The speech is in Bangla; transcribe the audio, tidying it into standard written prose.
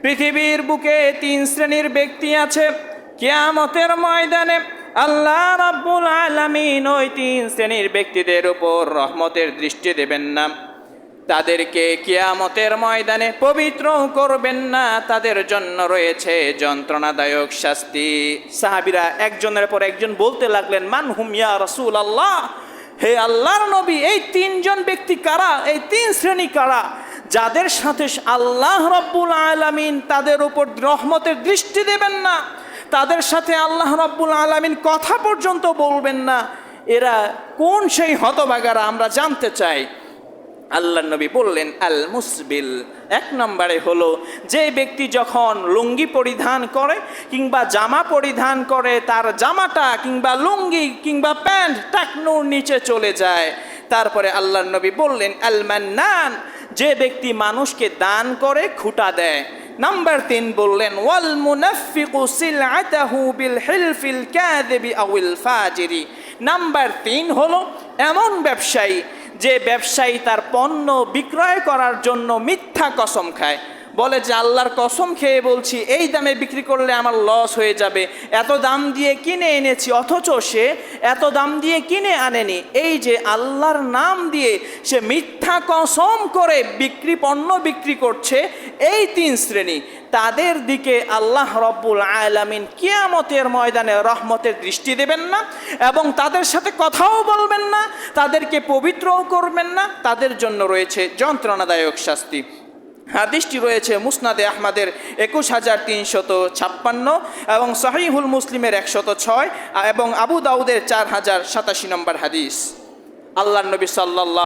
পৃথিবীর বুকে তিন শ্রেণীর ব্যক্তি আছে। কিয়ামতের ময়দানে আল্লাহ রাব্বুল আলামিন ওই তিন শ্রেণীর ব্যক্তিদের উপর রহমতের দৃষ্টি দেবেন না, তাদেরকে কিয়ামতের ময়দানে পবিত্র করবেন না, তাদের জন্য রয়েছে যন্ত্রণাদায়ক শাস্তি। সাহাবীরা একজনের পর একজন বলতে লাগলেন, মান হুম ইয়া রাসূলুল্লাহ, হে আল্লাহর নবী, এই তিনজন ব্যক্তি কারা, এই তিন শ্রেণী কারা যাদের সাথে আল্লাহ রাব্বুল আলামিন তাদের উপর রহমতের দৃষ্টি দেবেন না, তাদের সাথে আল্লাহ রাব্বুল আলামিন কথা পর্যন্ত বলবেন না? এরা কোন সেই হতভাগারা, আমরা জানতে চাই। আল্লাহর নবী বললেন, আল মুসবিল, এক নম্বরে হলো যে ব্যক্তি যখন লুঙ্গি পরিধান করে কিংবা জামা পরিধান করে, তার জামাটা কিংবা লুঙ্গি কিংবা প্যান্ট টাকনুর নিচে চলে যায়। তারপরে আল্লাহর নবী বললেন, আল মান্নান, যে ব্যক্তি মানুষকে দান করে, খুঁটা দেয়। নাম্বার 3 বললেন, ওয়াল মুনাফিকু সিলআতাহু বিল হিলফিল কাযিবি আউল ফাজিরি। নাম্বার 3 হলো এমন ব্যবসায়ী যে ব্যবসায়ী তার পণ্য বিক্রয় করার জন্য মিথ্যা কসম খায়, বলে যে আল্লাহর কসম খেয়ে বলছি এই দামে বিক্রি করলে আমার লস হয়ে যাবে, এত দাম দিয়ে কিনে এনেছি, অথচ সে এত দাম দিয়ে কিনে আনেনি। এই যে আল্লাহর নাম দিয়ে সে মিথ্যা কসম করে পণ্য বিক্রি করছে, এই তিন শ্রেণী, তাদের দিকে আল্লাহ রাব্বুল আলামিন কিয়ামতের ময়দানে রহমতের দৃষ্টি দেবেন না এবং তাদের সাথে কথাও বলবেন না, তাদেরকে পবিত্রও করবেন না, তাদের জন্য রয়েছে যন্ত্রণাদায়ক শাস্তি। হাদিসটি রয়েছে মুসনাদে আহমদের 21356 এবং সহিহুল মুসলিমের 106 এবং আবু দাউদের 4087 নম্বর হাদিস। আল্লাহর নবী সাল্লাল্লাহু